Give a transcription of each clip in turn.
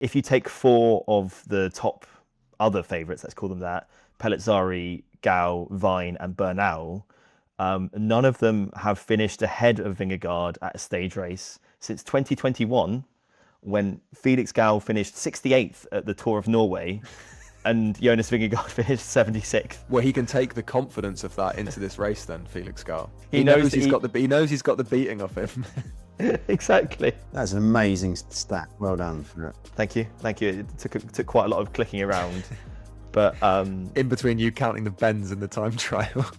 if you take four of the top other favourites, let's call them that, Pellizzari, Gao, Vine, and Bernal, none of them have finished ahead of Vingegaard at a stage race since 2021, when Felix Gao finished 68th at the Tour of Norway and Jonas Vingegaard finished 76th. Well, he can take the confidence of that into this race then, Felix Gao. He knows he's got the beating of him. Exactly. That's an amazing stat. Well done for it. Thank you. It took quite a lot of clicking around, but in between you counting the bends in the time trial.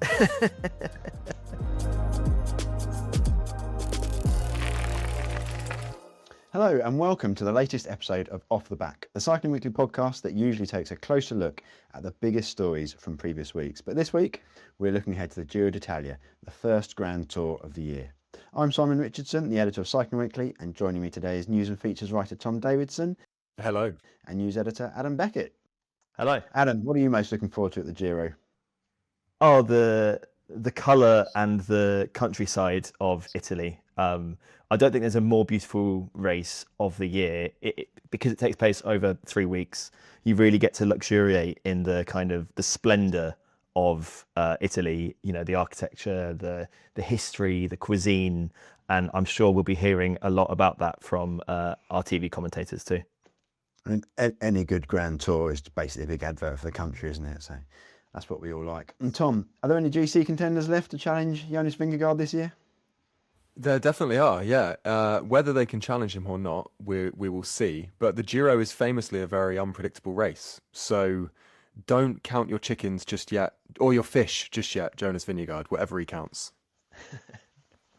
Hello and welcome to the latest episode of Off the Back, the Cycling Weekly podcast that usually takes a closer look at the biggest stories from previous weeks. But this week, we're looking ahead to the Giro d'Italia, the first Grand Tour of the year. I'm Simon Richardson, the editor of Cycling Weekly, and joining me today is news and features writer Tom Davidson. Hello. And news editor Adam Beckett. Hello. Adam, what are you most looking forward to at the Giro? Oh, the colour and the countryside of Italy. I don't think there's a more beautiful race of the year. Because it takes place over 3 weeks, you really get to luxuriate in the kind of the splendour of Italy, you know, the architecture, the history, the cuisine, and I'm sure we'll be hearing a lot about that from our TV commentators too. I mean, any good Grand Tour is basically a big advert for the country, isn't it? So that's what we all like. And Tom, are there any GC contenders left to challenge Jonas Vingegaard this year? There definitely are, yeah. Whether they can challenge him or not, we will see. But the Giro is famously a very unpredictable race. So don't count your chickens just yet, or your fish just yet, Jonas Vingegaard, whatever he counts.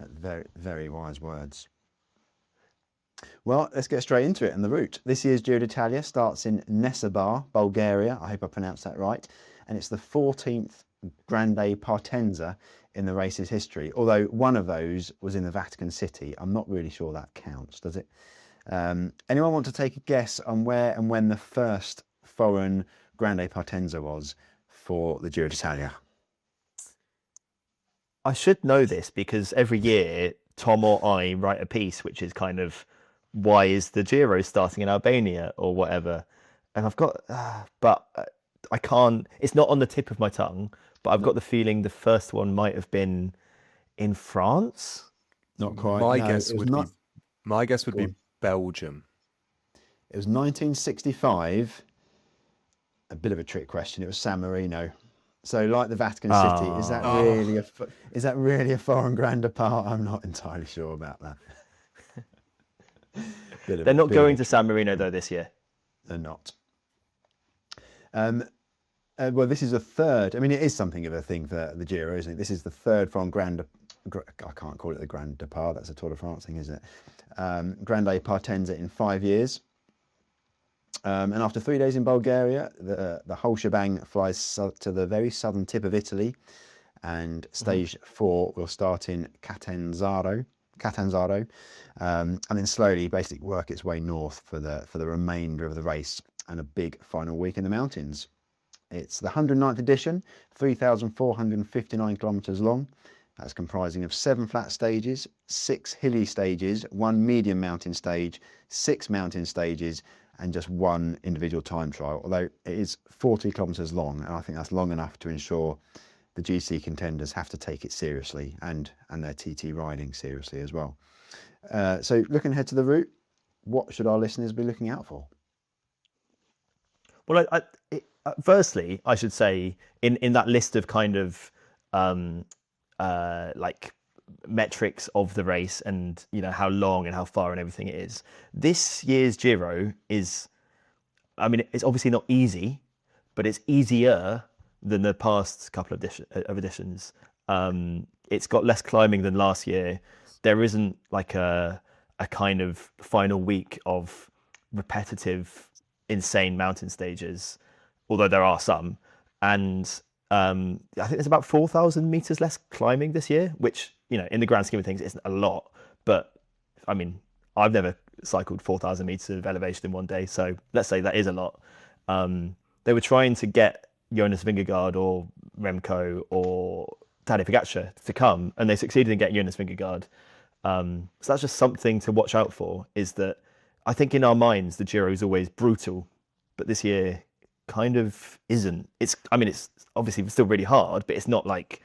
Very, very wise words. Well, let's get straight into it and the route. This year's Giro d'Italia starts in Nesebar, Bulgaria. I hope I pronounced that right. And it's the 14th Grande Partenza in the race's history, although one of those was in the Vatican City. I'm not really sure that counts, does it? Anyone want to take a guess on where and when the first foreign Grande Partenza was for the Giro d'Italia? I should know this because every year Tom or I write a piece which is kind of, why is the Giro starting in Albania or whatever? And I've got, but I can't, it's not on the tip of my tongue, but I've got the feeling the first one might have been in France. Not quite. My guess would be Belgium. It was 1965. A bit of a trick question. It was San Marino. So, like the Vatican City, is that really a foreign Grand Depart? I'm not entirely sure about that. They're not going to San Marino though this year. They're not. Well, this is a third. I mean, it is something of a thing for the Giro, isn't it? This is the third foreign I can't call it the Grand Depart. That's a Tour de France thing, isn't it? Grande Partenza in 5 years. And after 3 days in Bulgaria, the whole shebang flies to the very southern tip of Italy, and stage 4 will start in Catanzaro, and then slowly basically work its way north for the remainder of the race and a big final week in the mountains. It's the 109th edition, 3,459 kilometres long. That's comprising of 7 flat stages, 6 hilly stages, 1 medium mountain stage, 6 mountain stages, and just 1 individual time trial, although it is 40 kilometres long, and I think that's long enough to ensure the GC contenders have to take it seriously and their TT riding seriously as well. So looking ahead to the route, what should our listeners be looking out for? Well, firstly, I should say in that list of kind of like metrics of the race and, you know, how long and how far and everything it is, this year's Giro is, I mean, it's obviously not easy, but it's easier than the past couple of editions. It's got less climbing than last year. There isn't like a kind of final week of repetitive, insane mountain stages, although there are some. And I think there's about 4,000 meters less climbing this year, which, you know, in the grand scheme of things, isn't a lot. But I mean, I've never cycled 4,000 meters of elevation in one day, so let's say that is a lot. They were trying to get Jonas Vingegaard or Remco or Tadej Pogačar to come, and they succeeded in getting Jonas Vingegaard. So that's just something to watch out for, is that I think in our minds the Giro is always brutal, but this year kind of isn't. It's obviously still really hard, but it's not like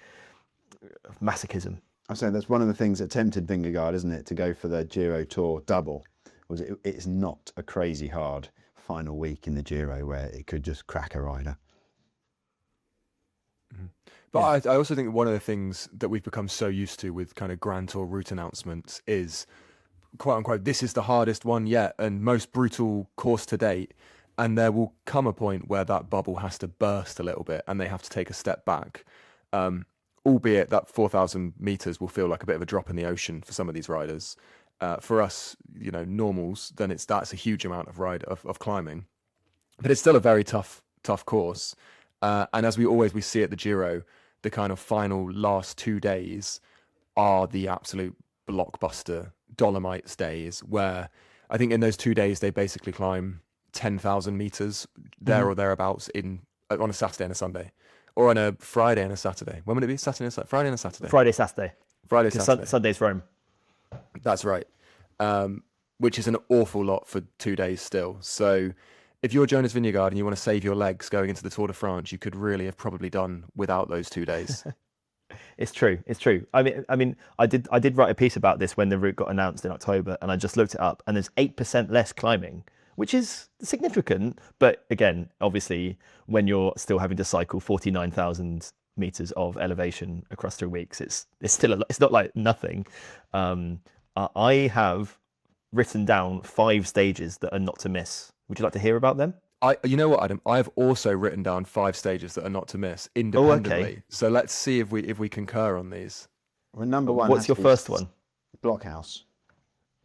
masochism. I say that's one of the things that tempted Vingegaard, isn't it, to go for the Giro Tour double. It's not a crazy hard final week in the Giro where it could just crack a rider. But I also think one of the things that we've become so used to with kind of Grand Tour route announcements is, quote unquote, this is the hardest one yet and most brutal course to date. And there will come a point where that bubble has to burst a little bit and they have to take a step back. Albeit that 4,000 meters will feel like a bit of a drop in the ocean for some of these riders. For us, normals, then that's a huge amount of climbing. But it's still a very tough course. And as we see at the Giro, the kind of final last 2 days are the absolute blockbuster Dolomites days, where I think in those 2 days they basically climb 10,000 meters there or thereabouts on a Saturday and a Sunday, or on a Friday and a Saturday. When would it be? Saturday and a Saturday? Friday and a Saturday. Friday, Saturday. Friday, Saturday. Sunday's Rome. That's right. Which is an awful lot for 2 days still. So if you're Jonas Vingegaard and you want to save your legs going into the Tour de France, you could really have probably done without those 2 days. It's true. I mean, I did write a piece about this when the route got announced in October, and I just looked it up, and there's 8% less climbing, which is significant. But again, obviously, when you're still having to cycle 49,000 meters of elevation across 3 weeks, it's still it's not like nothing. I have written down 5 stages that are not to miss. Would you like to hear about them? You know what, Adam? I've also written down 5 stages that are not to miss independently. Okay. So let's see if we concur on these. Well, number one. What's your first one? Blockhouse.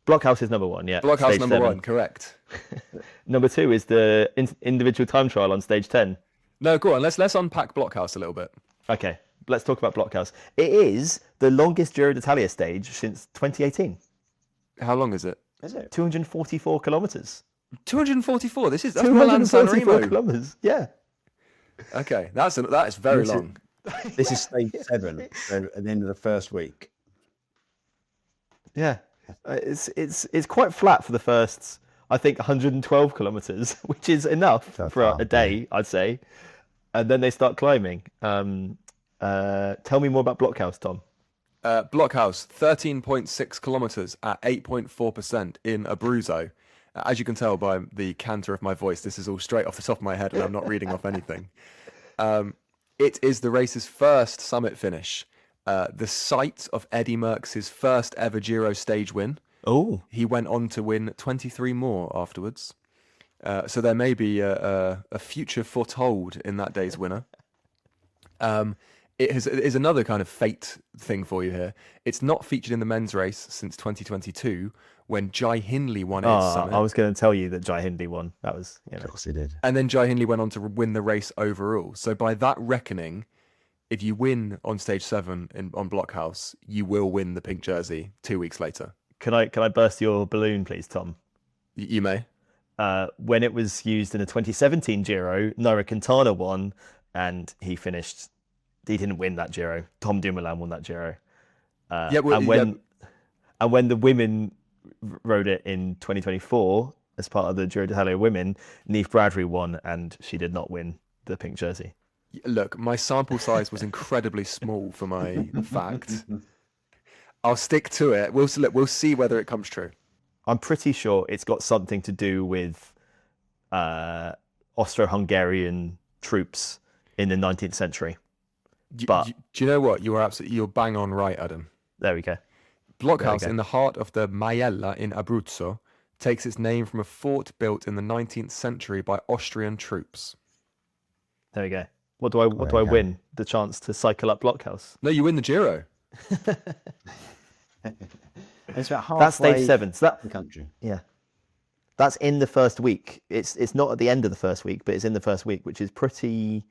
Blockhouse is number 1. Yeah. Blockhouse Stage number 7. 1, correct. Number 2 is the individual time trial on stage 10. No, go on. Let's unpack Blockhouse a little bit. Okay, let's talk about Blockhouse. It is the longest Giro d'Italia stage since 2018. How long is it? Is it? 244 kilometres. 244. That's Milan San 244 Remo. kilometres. Yeah. Okay, that is very long. This is stage 7 so at the end of the first week. Yeah. It's quite flat for the first, I think, 112 kilometres, which is enough for a day, I'd say. And then they start climbing. Tell me more about Blockhouse, Tom. Blockhouse, 13.6 kilometers at 8.4% in Abruzzo. As you can tell by the canter of my voice, this is all straight off the top of my head and I'm not reading off anything. It is the race's first summit finish. The site of Eddie Merckx's first ever Giro stage win. Oh. He went on to win 23 more afterwards. So there may be a future foretold in that day's winner. It is another kind of fate thing for you here. It's not featured in the men's race since 2022 when Jai Hindley won his summit. I was going to tell you that Jai Hindley won. That was, Of course he did. And then Jai Hindley went on to win the race overall. So by that reckoning, if you win on stage 7 on Blockhouse, you will win the pink jersey 2 weeks later. Can I burst your balloon, please, Tom? You may. When it was used in the 2017 Giro, Nairo Quintana won, and he finished. He didn't win that Giro. Tom Dumoulin won that Giro. And when the women rode it in 2024 as part of the Giro d'Italia Women, Niamh Bradbury won, and she did not win the pink jersey. Look, my sample size was incredibly small for my fact. I'll stick to it. We'll see whether it comes true. I'm pretty sure it's got something to do with Austro-Hungarian troops in the 19th century. Do you know what? You're bang on right, Adam. There we go. Blockhouse in the heart of the Maiella in Abruzzo takes its name from a fort built in the 19th century by Austrian troops. There we go. What do I win? The chance to cycle up Blockhouse? No, you win the Giro. It's about halfway. That's stage 7. So the country. Yeah. That's in the first week. It's not at the end of the first week, but it's in the first week, which is pretty.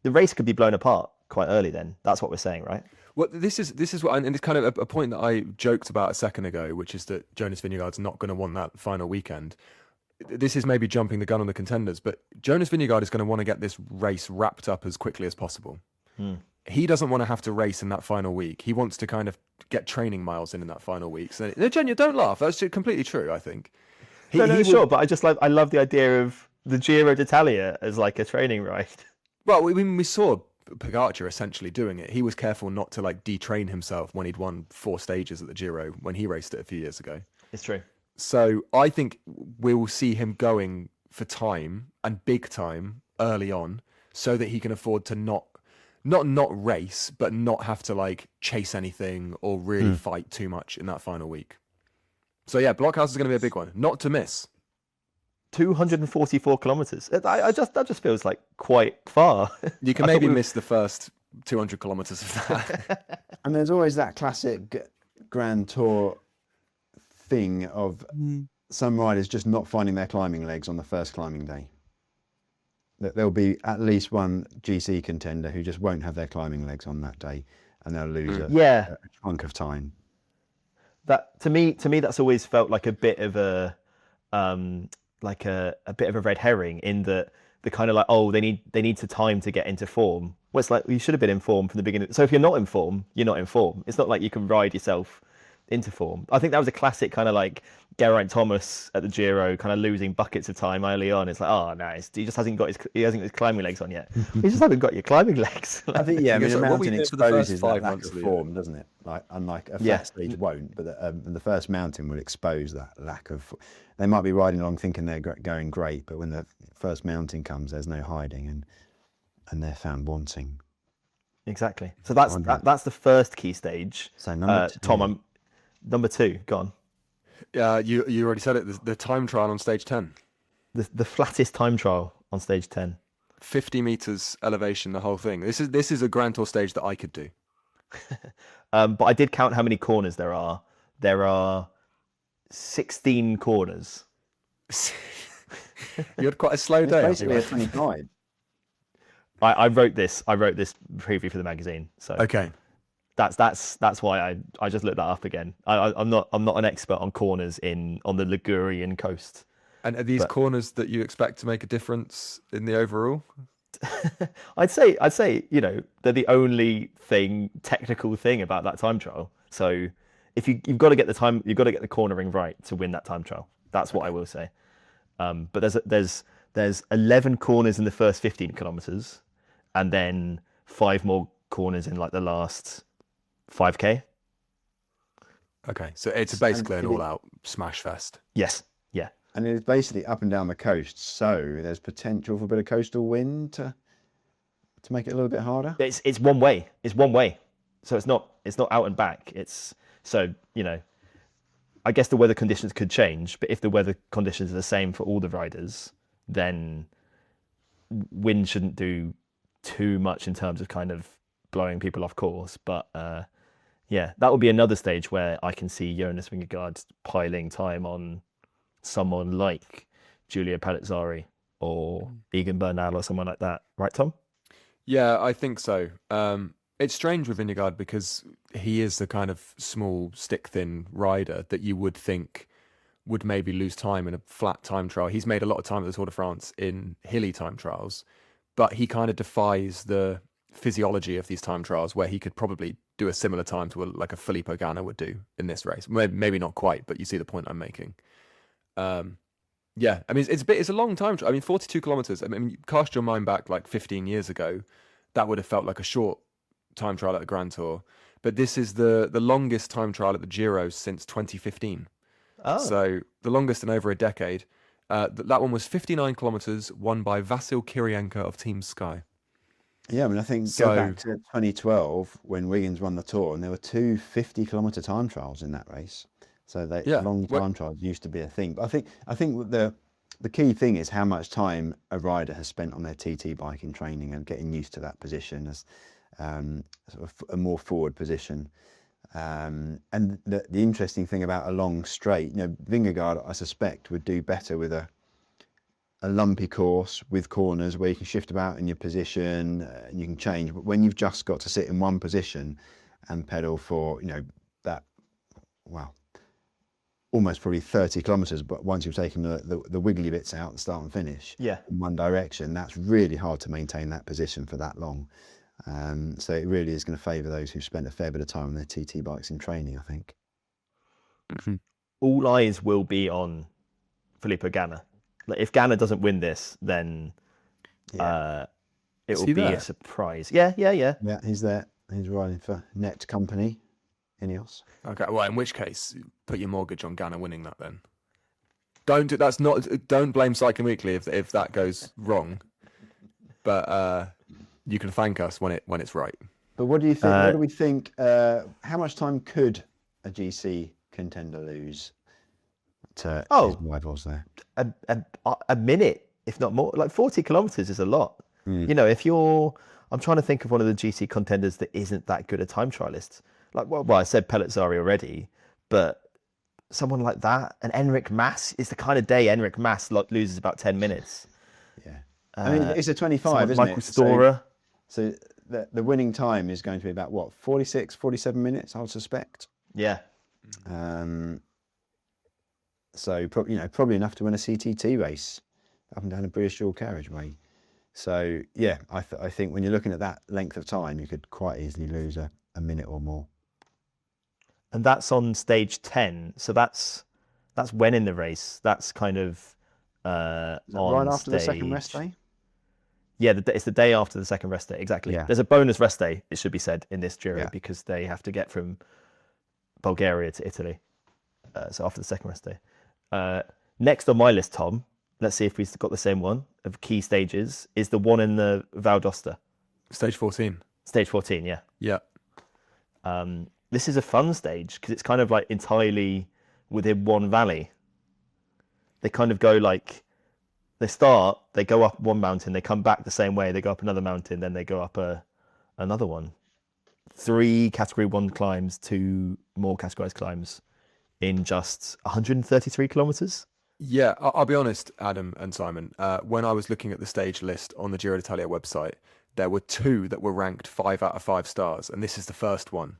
The race could be blown apart quite early. Then that's what we're saying, right? Well, this is what, and it's kind of a point that I joked about a second ago, which is that Jonas Vingegaard's not going to want that final weekend. This is maybe jumping the gun on the contenders, but Jonas Vingegaard is going to want to get this race wrapped up as quickly as possible. He doesn't want to have to race in that final week. He wants to kind of get training miles in that final week. So, no, Jen, don't laugh. That's completely true, I think. No, sure, but I love the idea of the Giro d'Italia as like a training ride. Well, we saw Pogacar essentially doing it. He was careful not to like detrain himself when he'd won 4 stages at the Giro when he raced it a few years ago. It's true. So I think we will see him going for time and big time early on, so that he can afford to not race, but not have to like chase anything or really fight too much in that final week. So yeah, Blockhouse is going to be a big one, not to miss. 244 kilometers. That just feels like quite far. You can maybe miss the first 200 kilometers of that. And there's always that classic Grand Tour thing of some riders just not finding their climbing legs on the first climbing day. That there'll be at least one GC contender who just won't have their climbing legs on that day, and they'll lose a chunk of time. That to me that's always felt like a bit of a bit of a red herring, in that the kind of like, oh, they need to time to get into form. Well, it's like, you should have been in form from the beginning. So if you're not in form, you're not in form. It's not like you can ride yourself into form. I think that was a classic kind of like Geraint Thomas at the Giro, kind of losing buckets of time early on. It's like, oh no, he just hasn't got his climbing legs on yet. You just haven't got your climbing legs. I think the mountain exposes that 5 lack months of form, doesn't it? Like, unlike a flat stage won't, but the first mountain will expose that lack of. They might be riding along thinking they're going great, but when the first mountain comes, there's no hiding, and they're found wanting. Exactly. So that's the first key stage. So number 2. Tom, number 2, go on. Yeah, you already said it. The time trial on stage 10. The flattest time trial on stage 10. 50 meters elevation, the whole thing. This is a Grand Tour stage that I could do. But I did count how many corners there are. There are 16 corners. You had quite a slow day. Basically a 25. I wrote this preview for the magazine. So okay. That's why I just looked that up again. I'm not an expert on corners on the Ligurian coast. And are these corners that you expect to make a difference in the overall? I'd say they're the only technical thing about that time trial. So if you've got to get the cornering right to win that time trial. That's what I will say. But there's 11 corners in the first 15 kilometers, and then 5 more corners in like the last 5K. Okay, so it's basically an all-out smash fest. Yes, yeah. And it's basically up and down the coast, so there's potential for a bit of coastal wind to make it a little bit harder. It's one way. It's one way, so it's not out and back. I guess the weather conditions could change, but if the weather conditions are the same for all the riders, then wind shouldn't do too much in terms of kind of blowing people off course. But that would be another stage where I can see Jonas Vingegaard piling time on someone like Giulio Palizzari or Egan Bernal or someone like that. Right, Tom? Yeah, I think so. It's strange with Vingegaard because he is the kind of small, stick-thin rider that you would think would maybe lose time in a flat time trial. He's made a lot of time at the Tour de France in hilly time trials, but he kind of defies the physiology of these time trials where he could probably do a similar time to like a Filippo Ganna would do in this race. Maybe not quite, but you see the point I'm making. Yeah, I mean, it's a long time. I mean, 42 kilometers. I mean, cast your mind back like 15 years ago, that would have felt like a short time trial at the Grand Tour. But this is the longest time trial at the Giro since 2015. Oh. So the longest in over a decade. That one was 59 kilometers, won by Vasil Kirienka of Team Sky. Yeah, I mean, I think go back to 2012 when Wiggins won the Tour, and there were 2 50-kilometer time trials in that race. So long time trials used to be a thing. But I think the key thing is how much time a rider has spent on their TT bike in training and getting used to that position as sort of a more forward position. And the interesting thing about a long straight, Vingegaard, I suspect, would do better with a lumpy course with corners where you can shift about in your position and you can change. But when you've just got to sit in one position and pedal for, almost probably 30 kilometers, but once you've taken the wiggly bits out, the start and finish, in one direction, that's really hard to maintain that position for that long. So it really is going to favour those who've spent a fair bit of time on their TT bikes in training, I think. All eyes will be on Filippo Ganna. Like, if Ganna doesn't win this, then it will be a surprise. Yeah. Yeah, he's there. He's riding for Net Company, Ineos. Okay, well, in which case, put your mortgage on Ganna winning that then. Don't blame Cycling Weekly if that goes wrong, but you can thank us when it's right. But what do you think? What do we think? How much time could a GC contender lose to his rivals there? A minute, if not more. Like 40 kilometers is a lot. You know, I'm trying to think of one of the GC contenders that isn't that good a time trialist. Like, well, I said Pellizzari already, but someone like that, and Enric Mas is the kind of day Enric Mas loses about 10 minutes. Yeah. I mean, it's a 25, isn't Michael it? Storer. So the winning time is going to be about, what, 46, 47 minutes, I would suspect. Yeah. So, probably enough to win a CTT race up and down a British dual carriageway. So, yeah, I think when you're looking at that length of time, you could quite easily lose a minute or more. And that's on stage 10. So that's when in the race. That's kind of on right after the stage. second rest day? Yeah, it's the day after the second rest day. Exactly. Yeah. There's a bonus rest day, it should be said, in this Giro because they have to get from Bulgaria to Italy. So after the second rest day. Next on my list, Tom, let's see if we've got the same one of key stages, is the one in the Val d'Aosta. Stage 14. Stage 14, yeah. Yeah. This is a fun stage because it's kind of like entirely within one valley. They kind of go like, they go up one mountain, they come back the same way, they go up another mountain, then they go up another one. 3 category 1 climbs, 2 more categorized climbs in just 133 kilometers. Yeah, I'll be honest, Adam and Simon. When I was looking at the stage list on the Giro d'Italia website, there were 2 that were ranked 5 out of 5 stars, and this is the first one.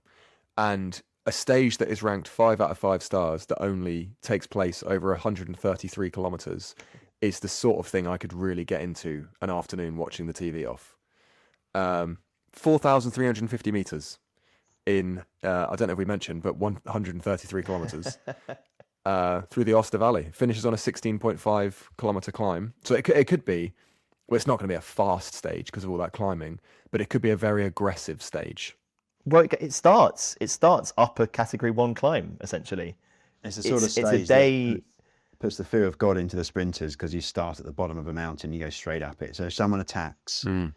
And a stage that is ranked 5 out of 5 stars that only takes place over 133 kilometers is the sort of thing I could really get into an afternoon watching the TV off. 4,350 meters in, I don't know if we mentioned, but 133 kilometers through the Aosta Valley. Finishes on a 16.5 kilometer climb. So it could be, well, it's not going to be a fast stage because of all that climbing, but it could be a very aggressive stage. Well, it starts up a category 1 climb, essentially. It's a sort of stage it's a day that puts the fear of God into the sprinters because you start at the bottom of a mountain, you go straight up it. So if someone attacks, and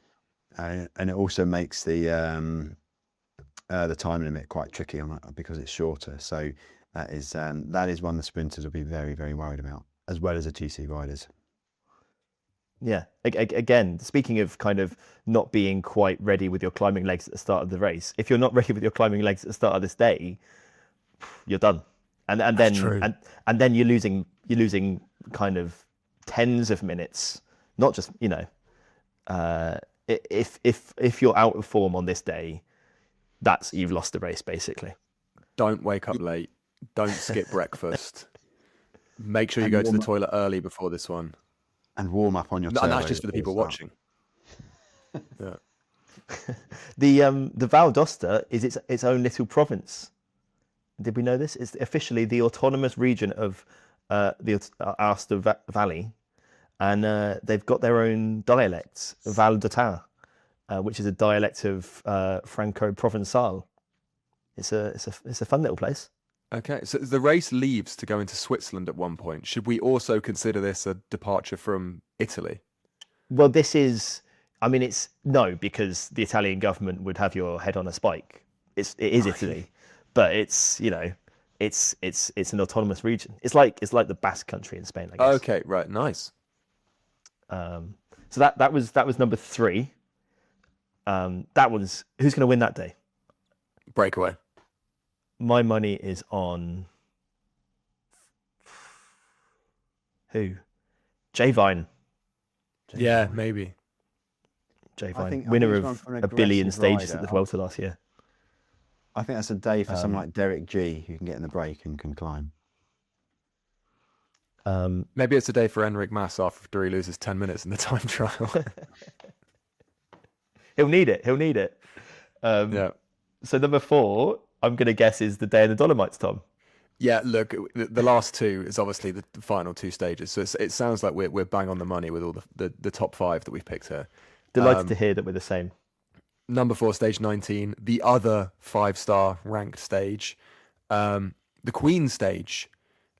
it also makes the time limit quite tricky on that because it's shorter. So that is one the sprinters will be very, very worried about, as well as the GC riders. Yeah. Again, speaking of kind of not being quite ready with your climbing legs at the start of the race, if you're not ready with your climbing legs at the start of this day, you're done. And then you're losing kind of tens of minutes, not just, if you're out of form on this day, you've lost the race basically. Don't wake up late. Don't skip breakfast. Make sure you go to the toilet early before this one. And warm up on your turbo. And that's just for the people watching. Yeah. The Val d'Aosta is its own little province. Did we know this? It's officially the autonomous region of the Aosta Valley, and they've got their own dialects, Val d'Aosta, which is a dialect of Franco-Provençal. It's a fun little place. Okay, so the race leaves to go into Switzerland at one point. Should we also consider this a departure from Italy? Well, it's no, because the Italian government would have your head on a spike. It is Italy, but it's an autonomous region. It's like the Basque Country in Spain, I guess. Okay, right, nice. So that was number 3. That was who's going to win that day? Breakaway. My money is on who? Jay Vine. Yeah, maybe. Jay Vine, winner of a billion stages at the Vuelta last year. I think that's a day for someone like Derek G, who can get in the break and can climb. Maybe it's a day for Enric Mas after he loses 10 minutes in the time trial. He'll need it. Yeah. So number 4, I'm going to guess, is the day in the Dolomites, Tom. Yeah, look, the last two is obviously the final two stages. So it sounds like we're bang on the money with all the top five that we've picked here. Delighted to hear that we're the same. Number 4, stage 19, the other 5-star ranked stage, the Queen stage,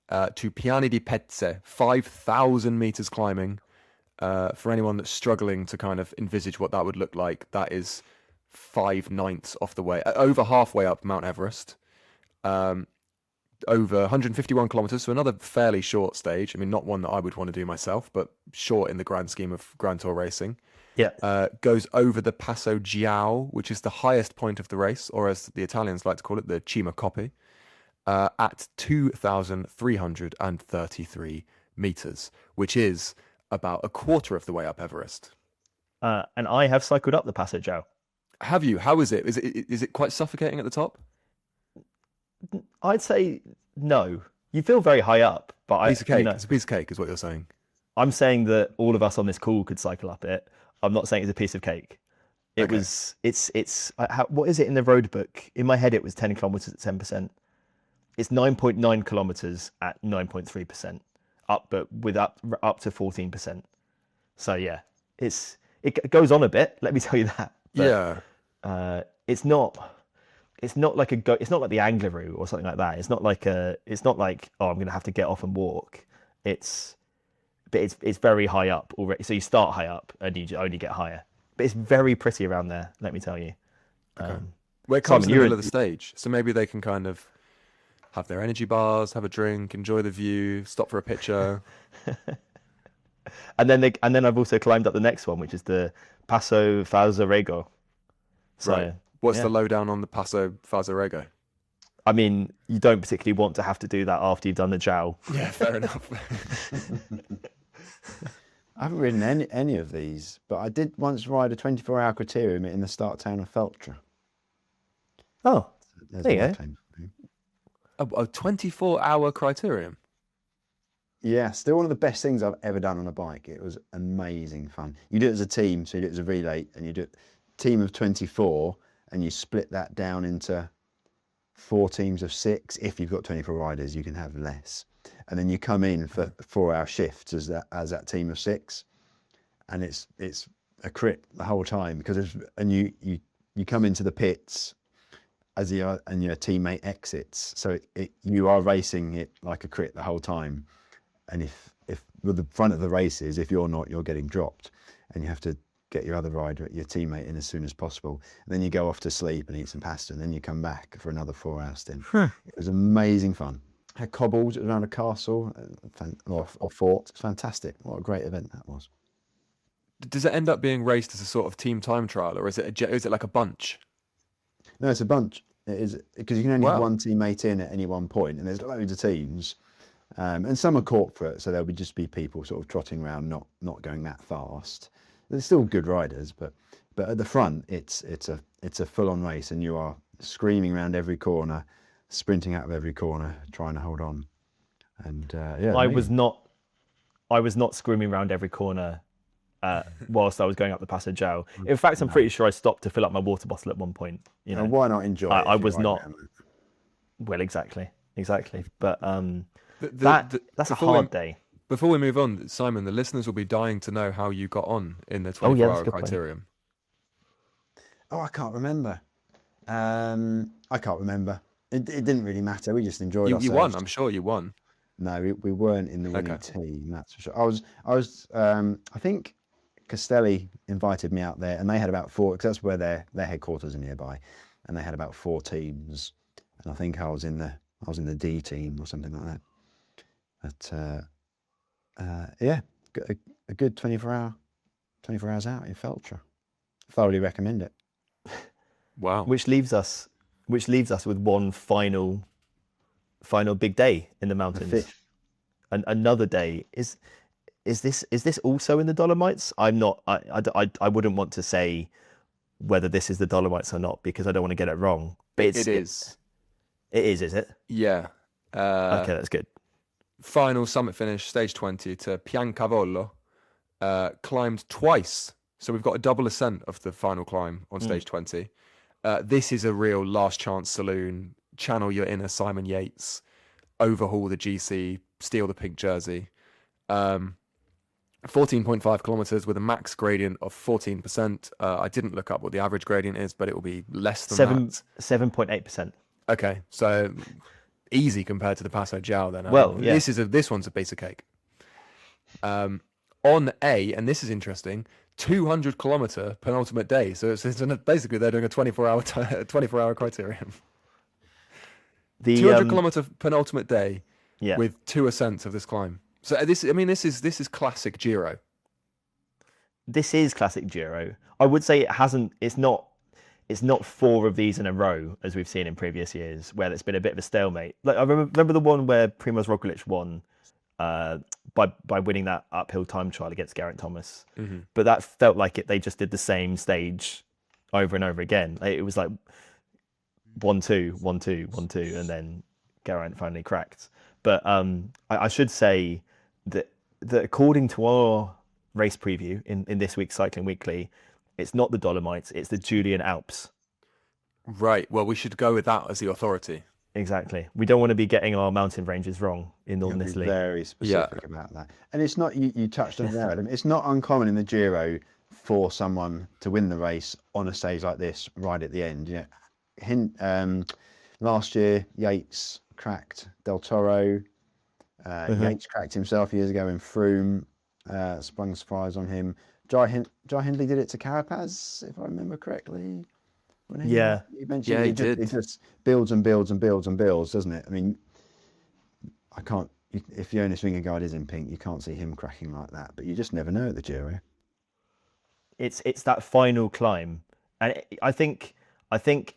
to Piani di Pezze, 5,000 meters climbing. For anyone that's struggling to kind of envisage what that would look like, that is 5/9 off the way, over halfway up Mount Everest. Over 151 kilometers, so another fairly short stage. I mean, not one that I would want to do myself, but short in the grand scheme of Grand Tour racing. Yeah. Goes over the Passo Giao, which is the highest point of the race, or as the Italians like to call it, the Cima Coppi, at 2,333 meters, which is about a quarter of the way up Everest. And I have cycled up the Passo Giao. Have you? How is it? Is it quite suffocating at the top? I'd say no. You feel very high up, but Piece of cake. You know, It's a piece of cake, is what you're saying. I'm saying that all of us on this call could cycle up it. I'm not saying it's a piece of cake. It was. It's. What is it in the road book? In my head, it was 10 kilometers at 10%. It's 9.9 kilometers at 9.3%. Up, but with up to 14%. So yeah, it goes on a bit. Let me tell you that. But, Yeah. It's not like it's not like the Angleroo or something like that. It's not like oh, I'm going to have to get off and walk. It's very high up already. So you start high up and you only get higher. But it's very pretty around there, let me tell you. Well, it comes Simon, in the middle of the stage, so maybe they can kind of have their energy bars, have a drink, enjoy the view, stop for a picture. And then I've also climbed up the next one, which is the Passo Falzarego. So, Right. What's yeah. the lowdown on the Passo Falzarego? I mean, you don't particularly want to have to do that after you've done the Giao. Yeah, fair enough. I haven't ridden any of these, but I did once ride a 24-hour criterium in the start town of Feltre. Oh, There's there you my go. claim for fame. A 24-hour criterium. Yeah, still one of the best things I've ever done on a bike. It was amazing fun. You do it as a team, so you do it as a relay, and you do it team of 24, and you split that down into 4 teams of 6. If you've got 24 riders, you can have less, and then you come in for 4-hour shifts as that team of 6, and it's a crit the whole time because you come into the pits as your teammate exits, so you are racing it like a crit the whole time. And if with the front of the races, if you're not, you're getting dropped, and you have to get your other rider, your teammate, in as soon as possible. And then you go off to sleep and eat some pasta, and then you come back for another 4-hour stint. It was amazing fun. Had cobbles around a castle or fort. It's fantastic. What a great event that was. Does it end up being raced as a sort of team time trial, or is it like a bunch? No, it's a bunch. It is because you can only have Wow. one teammate in at any one point, and there's loads of teams. And some are corporate, so there'll just be people sort of trotting around, not going that fast. They're still good riders, but at the front, it's a full-on race, and you are screaming around every corner, sprinting out of every corner, trying to hold on. And yeah, I was not screaming around every corner whilst I was going up the Passo Giao. In fact, I'm pretty sure I stopped to fill up my water bottle at one point. You know, And why not enjoy it? I if you was ride not. around it? Well, exactly. But That's that's a hard day. Before we move on, Simon, the listeners will be dying to know how you got on in the Oh, yeah, that's 24-hour a good point. criterium. Oh, I can't remember. I can't remember. It didn't really matter. We just enjoyed ourselves. You won. I'm sure you won. No, we weren't in the winning Okay. team. That's for sure. I think Castelli invited me out there, and they had about 4, because that's where their headquarters are nearby, and they had about 4 teams, and I think I was in the D team or something like that. But yeah, a good 24 hours out in Feltre. Thoroughly recommend it. Wow. Which leaves us with one final big day in the mountains. fifth. Another day. Is this also in the Dolomites? I'm not. I wouldn't want to say whether this is the Dolomites or not, because I don't want to get it wrong. But It is. It is it? Yeah. Okay, that's good. Final summit finish, stage 20 to Piancavolo. Climbed twice. So we've got a double ascent of the final climb on stage 20. This is a real last chance saloon. Channel your inner Simon Yates. overhaul the GC, steal the pink jersey. 14.5 kilometers with a max gradient of 14%. I didn't look up what the average gradient is, but it will be less than that. 7.8%. Okay, so easy compared to the Passo Giao then. Well, yeah. This one's a piece of cake. On A, and this is interesting, 200 kilometer penultimate day. So it's basically they're doing a 24-hour criterium. The 200 kilometer penultimate day yeah. with 2 ascents of this climb. So this is classic Giro. This is classic Giro. I would say it's not 4 of these in a row as we've seen in previous years where it's been a bit of a stalemate. Like I remember the one where Primož Roglič won by winning that uphill time trial against Geraint Thomas. Mm-hmm. But that felt like they just did the same stage over and over again. It was like 1-2, 1-2, 1-2, and then Geraint finally cracked. But I should say that according to our race preview in this week's Cycling Weekly, it's not the Dolomites, it's the Julian Alps. Right. Well, we should go with that as the authority. Exactly. We don't want to be getting our mountain ranges wrong in Northern Italy. Very specific about that. And it's not, you touched on it there, Adam, it's not uncommon in the Giro for someone to win the race on a stage like this right at the end. Last year, Yates cracked Del Toro. Yates cracked himself years ago in Froome. Sprung a surprise on him. Jai Hindley did it to Carapaz, if I remember correctly. He mentioned he did. It just builds and builds and builds and builds, doesn't it? I mean, if Jonas Vingegaard is in pink, you can't see him cracking like that. But you just never know at the Giro. It's that final climb, and I think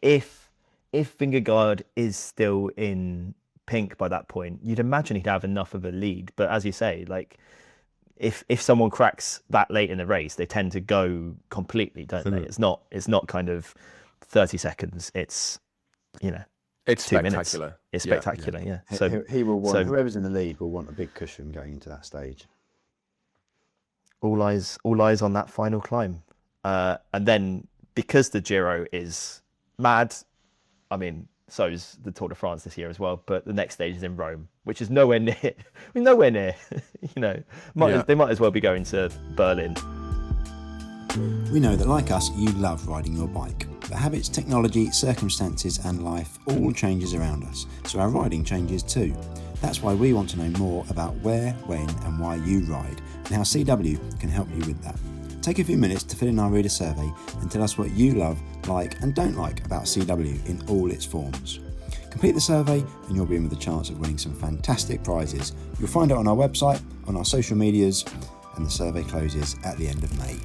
if Vingegaard is still in pink by that point, you'd imagine he'd have enough of a lead. But as you say, like if someone cracks that late in the race, they tend to go completely, don't they? It's not kind of 30 seconds. It's it's 2 minutes. Spectacular. It's spectacular. Yeah. So he will want whoever's in the lead will want a big cushion going into that stage. All eyes on that final climb, and then because the Giro is mad, I mean, so is the Tour de France this year as well. But the next stage is in Rome, which is nowhere near. I mean, nowhere near. They might as well be going to Berlin. We know that, like us, you love riding your bike. But habits, technology, circumstances and life all changes around us, so our riding changes too. That's why we want to know more about where, when and why you ride, and how CW can help you with that. Take a few minutes to fill in our reader survey and tell us what you love, like and don't like about CW in all its forms. Complete the survey and you'll be in with a chance of winning some fantastic prizes. You'll find it on our website, on our social medias, and the survey closes at the end of May.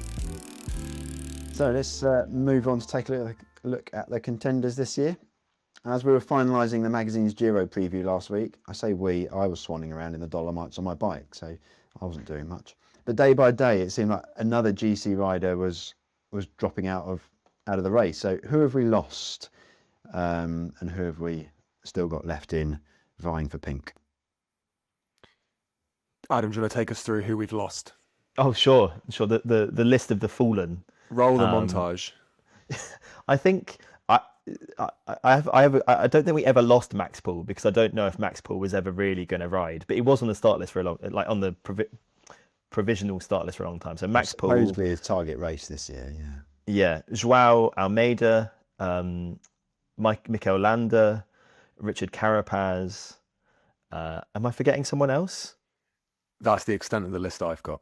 So let's move on to take a look at the contenders this year. As we were finalising the magazine's Giro preview last week, I was swanning around in the Dolomites on my bike, so I wasn't doing much. But day by day, it seemed like another GC rider was dropping out of the race. So who have we lost, and who have we still got left in vying for pink? Adam, do you want to take us through who we've lost? Oh, sure. The list of the fallen. Roll the montage. I think I don't think we ever lost Max Poole, because I don't know if Max Poole was ever really going to ride, but he was on the start list for a long, like on the provisional start list for a long time. So Max Poole, supposedly his target race this year. Yeah. João Almeida, Mikel Landa, Richard Carapaz. Am I forgetting someone else? That's the extent of the list I've got.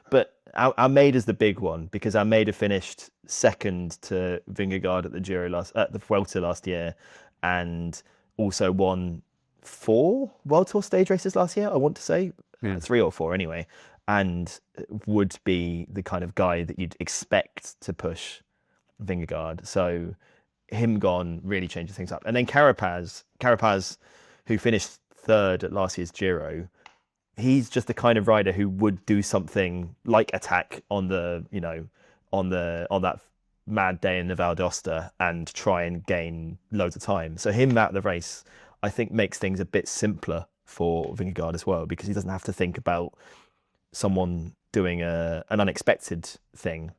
But Almeida's the big one, because Almeida finished second to Vingegaard at the Giro at the Vuelta last year, and also won 4 World Tour stage races last year, I want to say. 3 or 4 anyway, and would be the kind of guy that you'd expect to push Vingegaard. So him gone really changes things up. And then Carapaz, who finished 3rd at last year's Giro, he's just the kind of rider who would do something like attack on that mad day in the Val d'Aosta and try and gain loads of time. So him out of the race, I think, makes things a bit simpler for Vingegaard as well, because he doesn't have to think about someone doing an unexpected thing.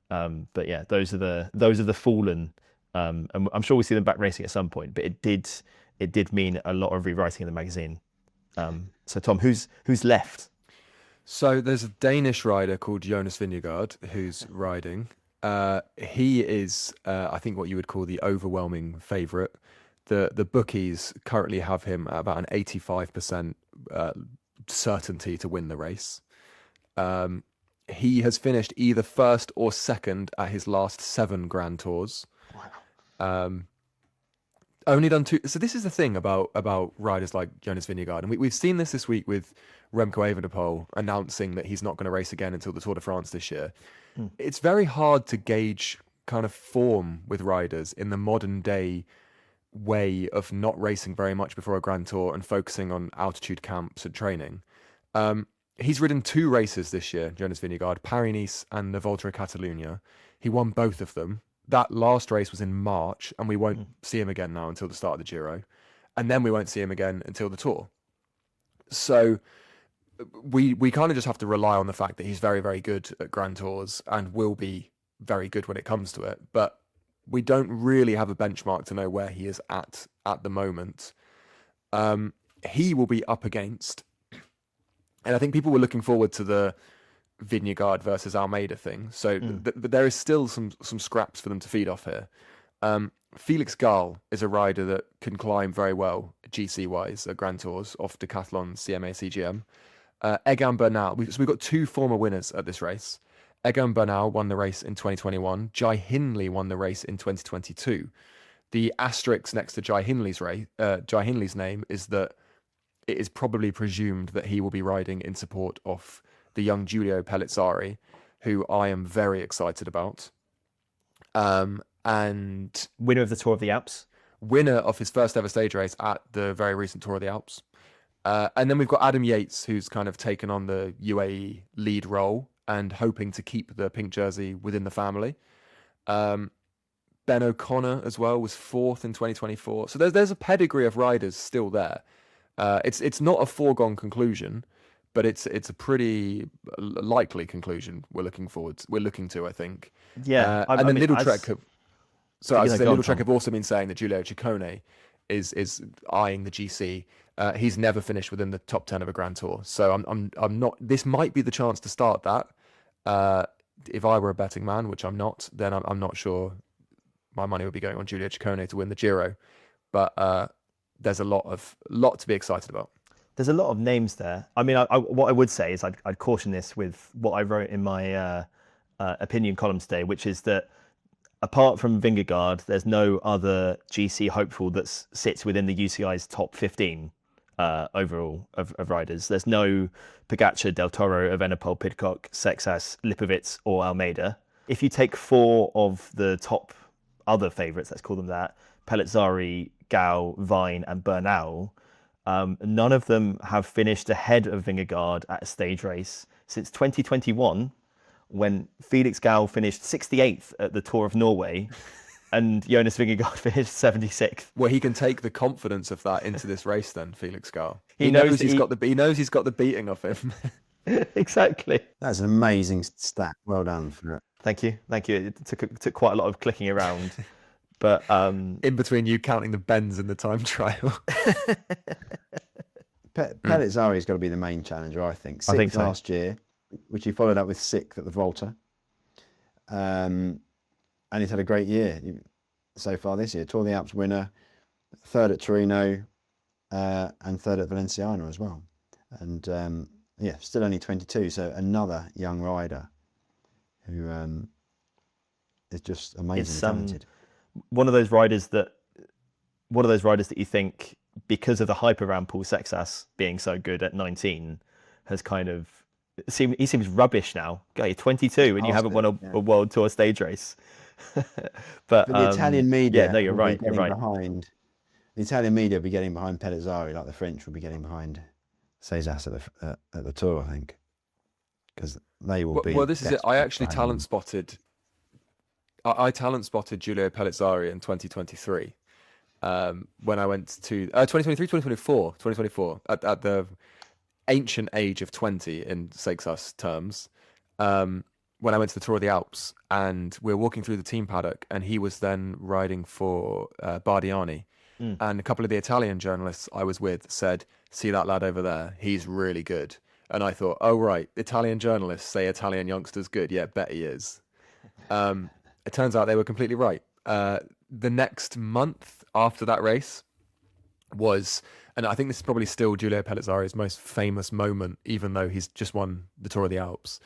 But yeah, those are the fallen. And I'm sure we'll see them back racing at some point. But it did it did mean a lot of rewriting in the magazine. So Tom, who's left? So there's a Danish rider called Jonas Vingegaard who's riding. He is, I think, what you would call the overwhelming favourite. The bookies currently have him at about an 85% certainty to win the race. He has finished either first or second at his last 7 Grand Tours. Wow. Only done 2. So this is the thing about riders like Jonas Vingegaard, and we've seen this week with Remco Evenepoel announcing that he's not going to race again until the Tour de France this year. It's very hard to gauge kind of form with riders in the modern day way of not racing very much before a Grand Tour and focusing on altitude camps and training. He's ridden 2 races this year, Jonas Vingegaard, Paris-Nice and the Volta a Catalunya. He won both of them. That last race was in March, and we won't see him again now until the start of the Giro. And then we won't see him again until the Tour. So we kind of just have to rely on the fact that he's very, very good at Grand Tours and will be very good when it comes to it. But we don't really have a benchmark to know where he is at the moment. He will be up against, and I think people were looking forward to the Vingegaard versus Almeida thing. So there is still some scraps for them to feed off here. Felix Gall is a rider that can climb very well GC-wise at Grand Tours off Decathlon CMA CGM. Egan Bernal, so we've got 2 former winners at this race. Egan Bernal won the race in 2021. Jai Hindley won the race in 2022. The asterisk next to Jai Hindley's name is that it is probably presumed that he will be riding in support of the young Giulio Pellizzari, who I am very excited about. And Winner of the Tour of the Alps. Winner of his first ever stage race at the very recent Tour of the Alps. And then we've got Adam Yates, who's kind of taken on the UAE lead role and hoping to keep the pink jersey within the family. Ben O'Connor as well was 4th in 2024. So there's a pedigree of riders still there. It's not a foregone conclusion, but it's a pretty likely conclusion we're looking to, I think. Yeah. And then Little Trek Little Trek have also been saying that Giulio Ciccone is eyeing the GC. He's never finished within the top 10 of a Grand Tour. So I'm not, this might be the chance to start that. If I were a betting man, which I'm not, then I'm not sure my money would be going on Giulio Ciccone to win the Giro. But there's a lot to be excited about. There's a lot of names there. I mean, what I would say is I'd caution this with what I wrote in my opinion column today, which is that apart from Vingegaard, there's no other GC hopeful that sits within the UCI's top 15 overall of riders. There's no Pogačar, Del Toro, Evenepoel, Pidcock, Sexas, Lipovic or Almeida. If you take 4 of the top other favourites, let's call them that, Pellizzari, Gao, Vine and Bernal, none of them have finished ahead of Vingegaard at a stage race since 2021, when Felix Gall finished 68th at the Tour of Norway and Jonas Vingegaard finished 76th. Well, he can take the confidence of that into this race then, Felix Gall. He knows he's got the beating of him. Exactly. That's an amazing stat. Well done for it. Thank you. It took quite a lot of clicking around. But in between you counting the bends in the time trial. Pellizzari's got to be the main challenger, I think. I think so. Last year, which he followed up with 6th at the Volta. And he's had a great year so far this year. Tour of the Alps winner, 3rd at Torino, and 3rd at Valenciana as well. And still only 22, so another young rider who is just amazingly talented. One of those riders that you think, because of the hype around Paul Sexas being so good at 19, has kind of he seems rubbish now. You're 22 and you haven't won a World Tour stage race. but the Italian media, yeah, no, you're right. You're right. The Italian media will be getting behind Pellizzari, like the French will be getting behind Sexas at the Tour, I think, because they will be. Well, this is it. I actually talent spotted Giulio Pellizzari in 2023 when I went to 2024 at the ancient age of 20 in Sexas terms, when I went to the Tour of the Alps, and we were walking through the team paddock and he was then riding for Bardiani, And a couple of the Italian journalists I was with said, "See that lad over there? He's really good." And I thought, oh, right, Italian journalists say Italian youngster's good. Yeah, bet he is. It turns out they were completely right. The next month after that race was, and I think this is probably still Giulio Pellizzari's most famous moment, even though he's just won the Tour of the Alps,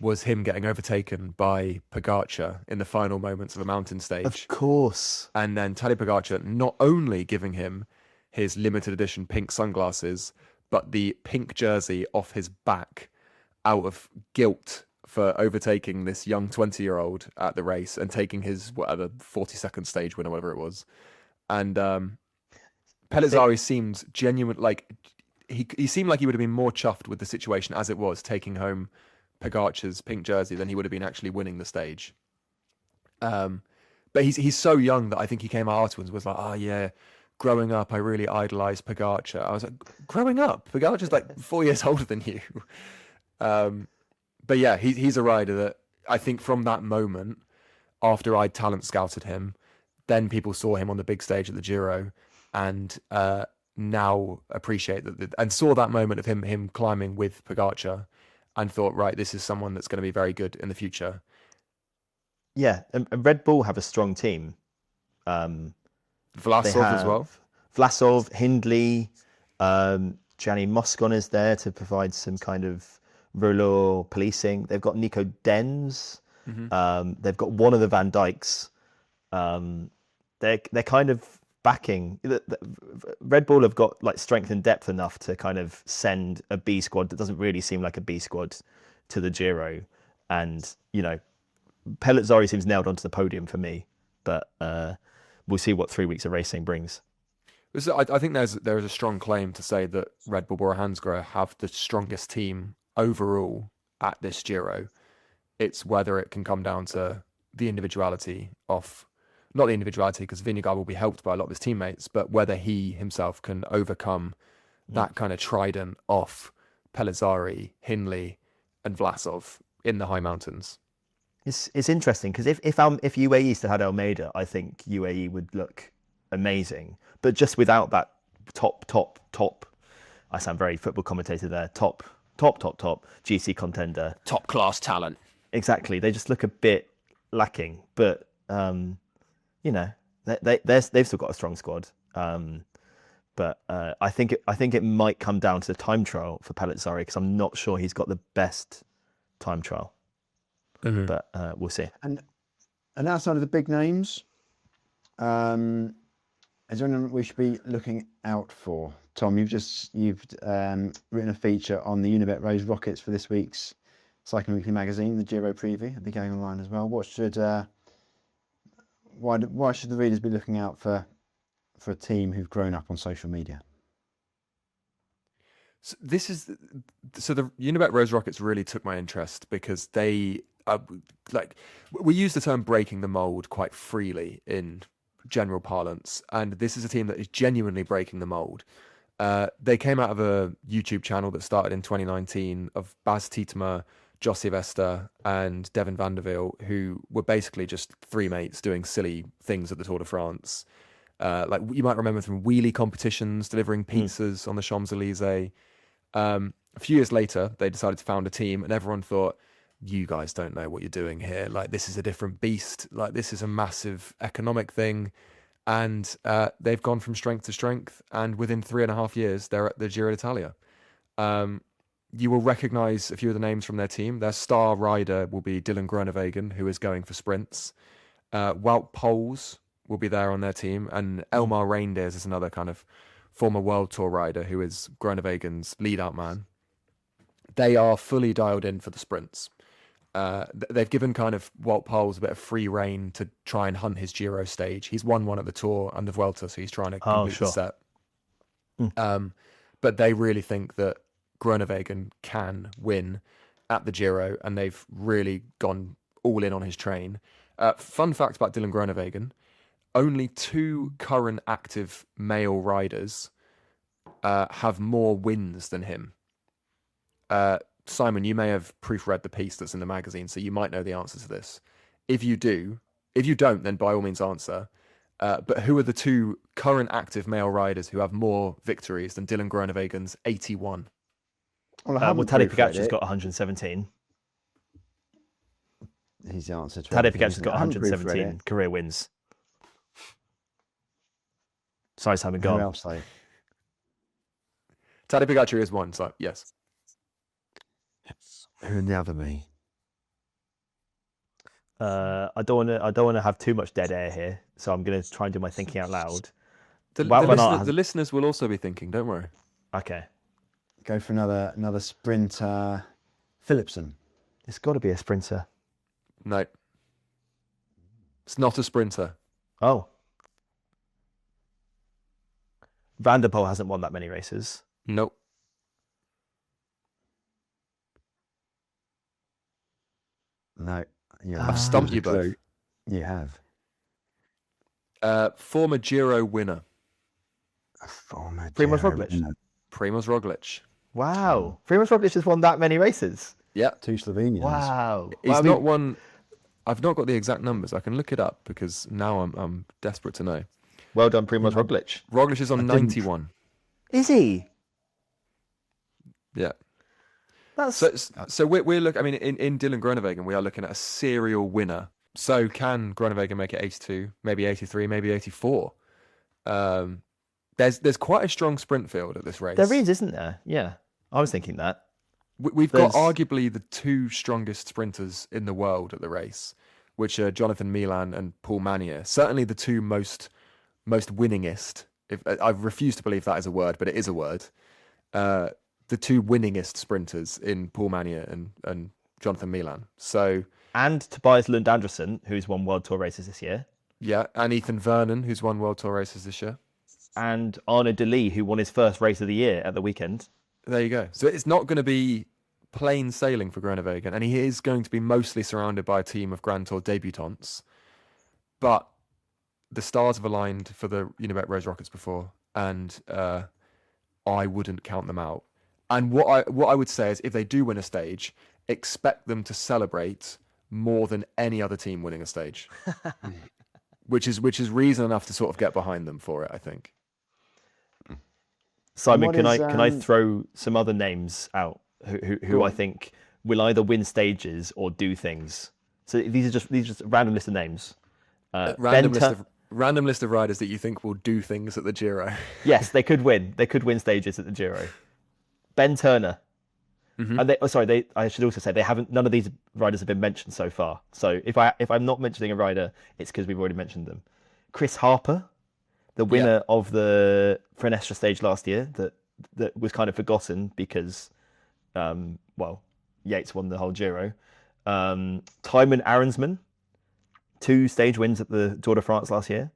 was him getting overtaken by Pogacar in the final moments of a mountain stage. Of course. And then Tadej Pogacar not only giving him his limited edition pink sunglasses, but the pink jersey off his back out of guilt for overtaking this young 20-year-old at the race and taking his, whatever, 40-second stage win or whatever it was. And Pellizzari seemed genuine, like, he seemed like he would have been more chuffed with the situation as it was, taking home Pogacar's pink jersey, than he would have been actually winning the stage. But he's so young that I think he came out afterwards and was like, oh yeah, growing up, I really idolized Pogacar. I was like, growing up? Pogacar's like 4 years older than you. But yeah, he's a rider that I think from that moment, after I'd talent scouted him, then people saw him on the big stage at the Giro and now appreciate that and saw that moment of him climbing with Pogacar and thought, right, this is someone that's going to be very good in the future. Yeah, and Red Bull have a strong team. Vlasov as have well. Vlasov, Hindley, Gianni Moscon is there to provide some kind of roller policing. They've got Nico Denz. They've got one of the Van Dykes. They're kind of backing. Red Bull have got like strength and depth enough to kind of send a B squad that doesn't really seem like a B squad to the Giro. And, you know, Pellizzari seems nailed onto the podium for me, but we'll see what 3 weeks of racing brings. I think there is a strong claim to say that Red Bull Bora Hansgrohe have the strongest team overall at this Giro. It's whether it can come down to the individuality of, not the individuality because Vingegaard will be helped by a lot of his teammates, but whether he himself can overcome that kind of trident of Pellizzari, Hindley and Vlasov in the high mountains. It's interesting because if UAE still had Almeida, I think UAE would look amazing. But just without that top, I sound very football commentator there, top GC contender. Top class talent. Exactly. They just look a bit lacking. But, you know, they've still got a strong squad. But I think it might come down to the time trial for Pellizzari because I'm not sure he's got the best time trial. But we'll see. And outside of the big names, is there anyone we should be looking out for? Tom, you've written a feature on the Unibet Rose Rockets for this week's Cycling Weekly magazine, the Giro preview. It'll be going online as well. Why should the readers be looking out for a team who've grown up on social media? So the Unibet Rose Rockets really took my interest because they we use the term breaking the mold quite freely in general parlance, and this is a team that is genuinely breaking the mold. They came out of a YouTube channel that started in 2019 of Baz Tietema, Jossi Vesta and Devin van der Wiel, who were basically just three mates doing silly things at the Tour de France. Like you might remember from wheelie competitions, delivering pizzas on the Champs-Elysees. A few years later, they decided to found a team, and everyone thought, you guys don't know what you're doing here. Like, this is a different beast. Like, this is a massive economic thing. And they've gone from strength to strength. And within 3.5 years, they're at the Giro d'Italia. You will recognise a few of the names from their team. Their star rider will be Dylan Groenewegen, who is going for sprints. Wout Poels will be there on their team. And Elmar Reindeers is another kind of former World Tour rider who is Groenewegen's lead-out man. They are fully dialed in for the sprints. They've given kind of Wout Poels a bit of free rein to try and hunt his Giro stage. He's won one at the Tour and the Vuelta, so he's trying to complete the set. But they really think that Groenewegen can win at the Giro, and they've really gone all in on his train. Fun fact about Dylan Groenewegen, only 2 current active male riders have more wins than him. Simon, you may have proofread the piece that's in the magazine, so you might know the answer to this. If you don't, then by all means answer. But who are the two current active male riders who have more victories than Dylan Groeneweghen's 81? Well, I Well, haven't Tadej proofread Pogacar's it. got 117. He's the answer to Tadej everything, Pogacar's isn't got it? I haven't proofread 117 it. career wins. Sorry, Simon, go Who on. else? Like, Tadej Pogacar is one, so yes. who in the other me? I don't want to have too much dead air here, so I'm going to try and do my thinking out loud. The Wout van Aert has- listeners will also be thinking, don't worry. Okay, Go for another sprinter. Philipsen. it's got to be a sprinter. No. It's not a sprinter. Oh, Van der Poel hasn't won that many races. Nope. No. Yeah. I've stumped you both. You have. Former Giro winner, A former Primož Giro Roglič. winner. Primož Roglič. Wow, Primož Roglič has won that many races. Yeah. Two Slovenians. Wow, He's Well, I mean, not one. I've not got the exact numbers. I can look it up because now I'm desperate to know. well done, Primož Roglič. Roglič is on I didn't- 91. Is he? Yeah. That's So we're looking. I mean, in Dylan Groenewegen, we are looking at a serial winner. So can Groenewegen make it 82, maybe 83, maybe 84? There's quite a strong sprint field at this race. there is, isn't there? Yeah, I was thinking that. We've got There's- arguably the two strongest sprinters in the world at the race, which are Jonathan Milan and Paul Manier. Certainly the two most winningest. If I refuse to believe that is a word, but it is a word. The two winningest sprinters in Paul Manier and Jonathan Milan. So And Tobias Lund Andersen, who's won World Tour races this year, yeah, and Ethan Vernon, who's won World Tour races this year. and Arnaud Delis, who won his first race of the year at the weekend. There you go. So it's not going to be plain sailing for Groenewegen, and he is going to be mostly surrounded by a team of Grand Tour debutants. But the stars have aligned for the Unibet Rose Rockets before, and I wouldn't count them out. And what I would say is, if they do win a stage, expect them to celebrate more than any other team winning a stage, which is reason enough to sort of get behind them for it, I think. Simon, what can is, I throw some other names out who I think will either win stages or do things? So these are just a random list of names. Random list of riders that you think will do things at the Giro. Yes, they could win. They could win stages at the Giro. Ben Turner. And I should also say they haven't. None of these riders have been mentioned so far. So if I'm not mentioning a rider, it's because we've already mentioned them. Chris Harper, the winner of the Frenestra stage last year, that was kind of forgotten because, Yates won the whole Giro. Tymon Arensman, 2 stage wins at the Tour de France last year.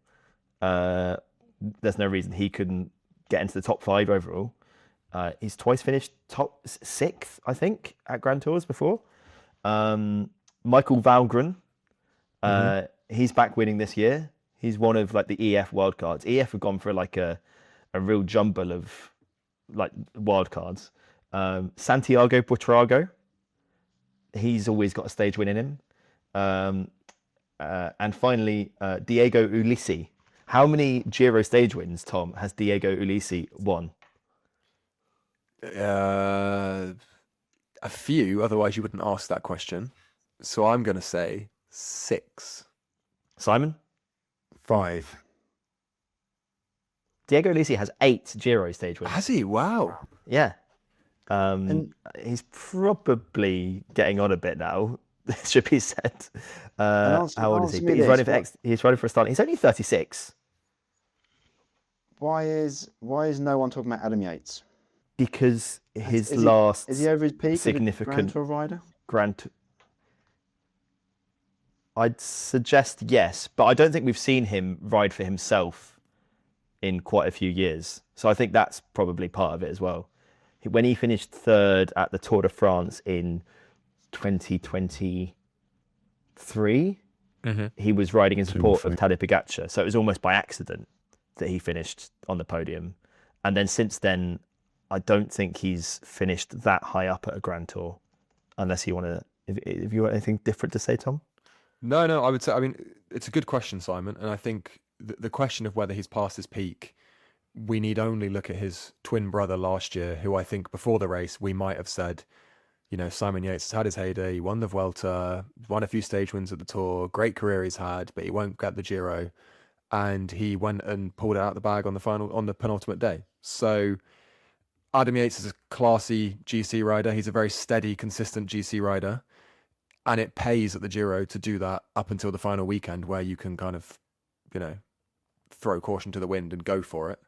There's no reason he couldn't get into the top 5 overall. He's twice finished top 6th, I think, at Grand Tours before. Michael Valgren, he's back winning this year. He's one of like the EF wildcards. EF have gone for like a real jumble of like wildcards. Santiago Buitrago, he's always got a stage win in him. And finally, Diego Ulissi. How many Giro stage wins, Tom, has Diego Ulissi won? A few, otherwise you wouldn't ask that question. So I'm going to say 6. Simon? 5. Diego Ulissi has 8 Giro stage wins. Has he? Wow. Yeah. He's probably getting on a bit now. It should be said. How old is he? But he's running for a start. He's only 36. Why is no one talking about Adam Yates? Because his Is last he over his peak? significant Grand Tour rider. I'd suggest yes, but I don't think we've seen him ride for himself in quite a few years. So I think that's probably part of it as well. When he finished 3rd at the Tour de France in 2023, he was riding in support of Tadej Pogacar. So it was almost by accident that he finished on the podium. And then since then, I don't think he's finished that high up at a Grand Tour, unless you want to. If you want anything different to say, Tom? No, I would say. I mean, it's a good question, Simon, and I think the question of whether he's past his peak, we need only look at his twin brother last year, who I think before the race we might have said, Simon Yates has had his heyday. He won the Vuelta, won a few stage wins at the Tour, great career he's had, but he won't get the Giro. And he went and pulled it out of the bag on the penultimate day. So Adam Yates is a classy GC rider. He's a very steady, consistent GC rider. And it pays at the Giro to do that up until the final weekend, where you can kind of, throw caution to the wind and go for it.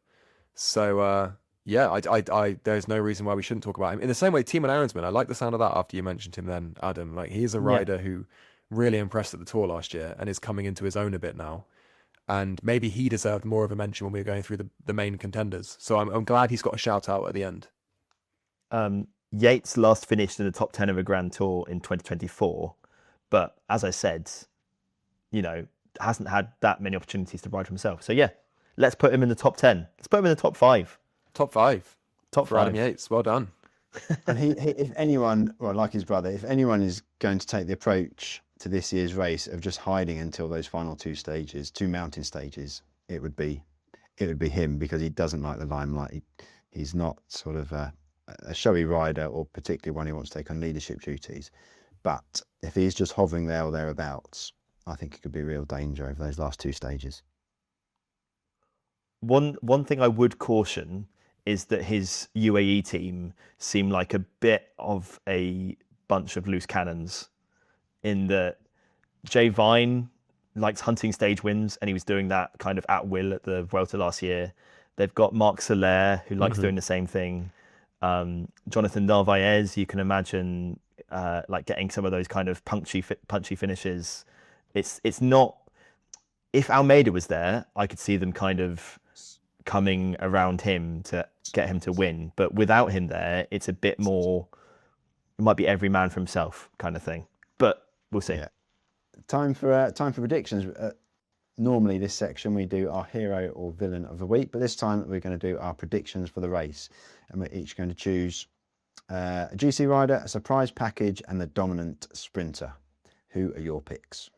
So, there's no reason why we shouldn't talk about him. In the same way, Timo Ahrensman, I like the sound of that after you mentioned him then, Adam. Like, he's a rider who really impressed at the Tour last year and is coming into his own a bit now. And maybe he deserved more of a mention when we were going through the main contenders. So I'm glad he's got a shout out at the end. Yates last finished in the top 10 of a Grand Tour in 2024. But as I said, hasn't had that many opportunities to ride for himself. So yeah, let's put him in the top 10. Let's put him in the top 5. Top 5. Top for 5. Adam Yates. Well done. And he, if anyone, well, like his brother, if anyone is going to take the approach to this year's race of just hiding until those final two mountain stages, it would be him, because he doesn't like the limelight. He's not sort of a showy rider, or particularly one who wants to take on leadership duties. But if he's just hovering there or thereabouts, I think it could be real danger over those last two stages. One thing I would caution is that his UAE team seem like a bit of a bunch of loose cannons, in that Jay Vine likes hunting stage wins, and he was doing that kind of at will at the Vuelta last year. They've got Marc Soler, who likes doing the same thing. Jonathan Narvaez, you can imagine like getting some of those kind of punchy finishes. It's not. If Almeida was there, I could see them kind of coming around him to get him to win. But without him there, it's a bit more. It might be every man for himself kind of thing. But we'll see. Yeah. Time for predictions. Normally, this section we do our hero or villain of the week, but this time we're going to do our predictions for the race, and we're each going to choose a GC rider, a surprise package, and the dominant sprinter. Who are your picks?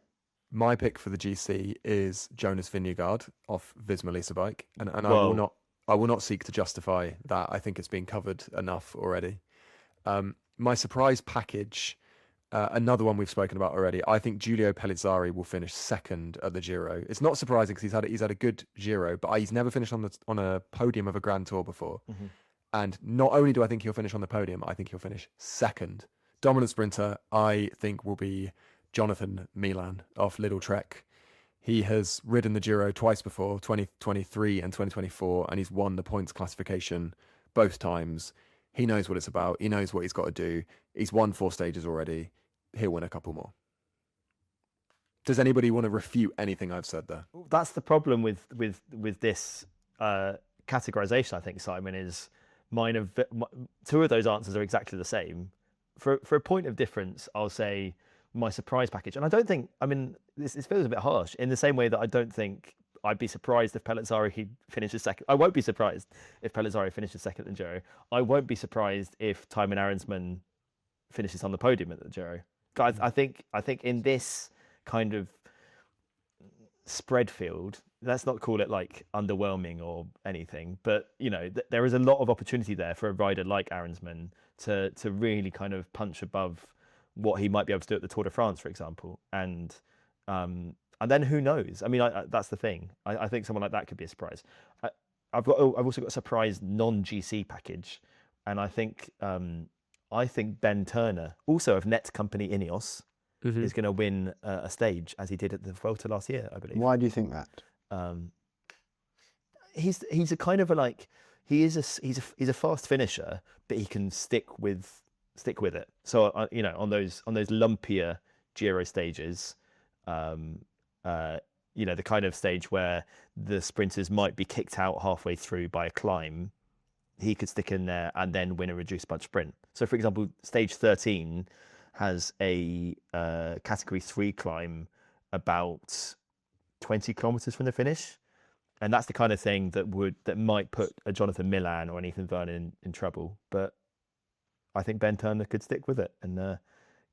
My pick for the GC is Jonas Vingegaard off Visma Lease bike, and I will not seek to justify that. I think it's been covered enough already. My surprise package, another one we've spoken about already. I think Giulio Pellizzari will finish second at the Giro. It's not surprising because he's had a good Giro, but he's never finished on a podium of a Grand Tour before. Mm-hmm. And not only do I think he'll finish on the podium, I think he'll finish second. Dominant sprinter, I think, will be Jonathan Milan off Little Trek. He has ridden the Giro twice before, 2023 and 2024, and he's won the points classification both times. He knows what it's about. He knows what he's got to do. He's won 4 stages already. He'll win a couple more. Does anybody want to refute anything I've said there? That's the problem with this categorization, I think, Simon, is two of those answers are exactly the same. For a point of difference, I'll say my surprise package. And I don't think, this feels a bit harsh, in the same way that I don't think I'd be surprised if Pellizzari finishes second. I won't be surprised if Pellizzari finishes second at the Giro. I won't be surprised if Timo Ahrensman finishes on the podium at the Giro. Guys, I think in this kind of spread field, let's not call it like underwhelming or anything, but there is a lot of opportunity there for a rider like Ahrensman to really kind of punch above what he might be able to do at the Tour de France, for example. And then who knows? That's the thing. I think someone like that could be a surprise. I've also got a surprise non-GC package, and I think Ben Turner, also of Net Company Ineos, is going to win a stage, as he did at the Vuelta last year, I believe. Why do you think that? He's a kind of he's a fast finisher, but he can stick with it. So on those lumpier Giro stages, the kind of stage where the sprinters might be kicked out halfway through by a climb, he could stick in there and then win a reduced bunch sprint. So, for example, stage 13 has a category 3 climb about 20 kilometers from the finish, and that's the kind of thing that might put a Jonathan Milan or an Ethan Vernon in trouble. But I think Ben Turner could stick with it and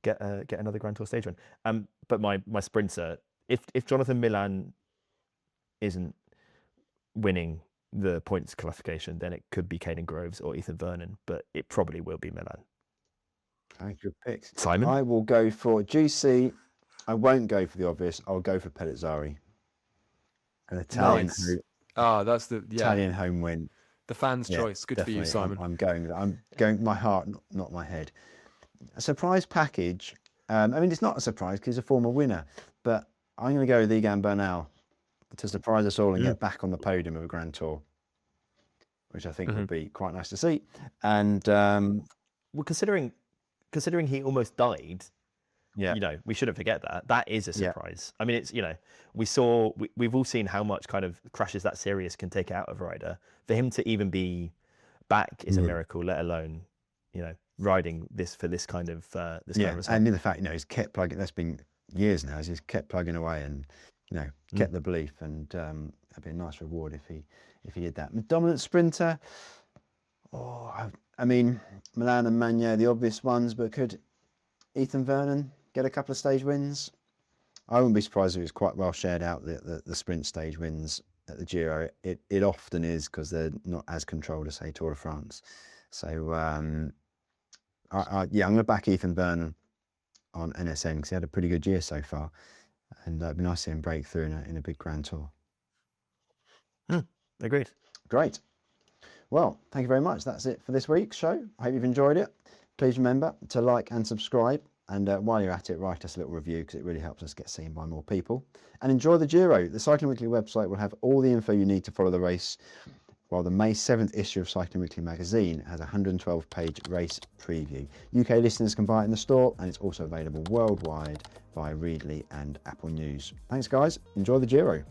get another Grand Tour stage run. But my sprinter, if Jonathan Milan isn't winning the points classification, then it could be Caden Groves or Ethan Vernon, but it probably will be Milan. Okay, good picks. Simon? I will go for GC. I won't go for the obvious. I'll go for Pellizzari. An Italian, Nice. That's the Italian home win. the fans' Yeah, choice. Good for you, definitely. Simon. I'm going my heart, not my head. A surprise package. I mean, it's not a surprise because he's a former winner, but I'm going to go with Egan Bernal to surprise us all and get back on the podium of a Grand Tour, which I think would be quite nice to see. And Well, considering he almost died, yeah, we shouldn't forget that. That is a surprise. I mean, it's, we've all seen how much kind of crashes that serious can take out of a rider. For him to even be back is a miracle, let alone, riding this for this kind of this kind of result. And in the fact, he's kept plugging. That's been years now. He's kept plugging away and kept the belief, and that'd be a nice reward if he did that. Dominant sprinter. I mean, Milan and Magnier, the obvious ones, but could Ethan Vernon get a couple of stage wins? I wouldn't be surprised if it was quite well shared out, the sprint stage wins at the Giro. It often is, because they're not as controlled as, say, Tour de France. So, I'm going to back Ethan Vernon on NSN because he had a pretty good year so far. And it'd be nice to see him break through in a big Grand Tour. Agreed. Great. Well, thank you very much. That's it for this week's show. I hope you've enjoyed it. Please remember to like and subscribe. And while you're at it, write us a little review because it really helps us get seen by more people. And enjoy the Giro. The Cycling Weekly website will have all the info you need to follow the race, while the May 7th issue of Cycling Weekly magazine has a 112-page race preview. UK listeners can buy it in the store, and it's also available worldwide via Readly and Apple News. Thanks, guys. Enjoy the Giro.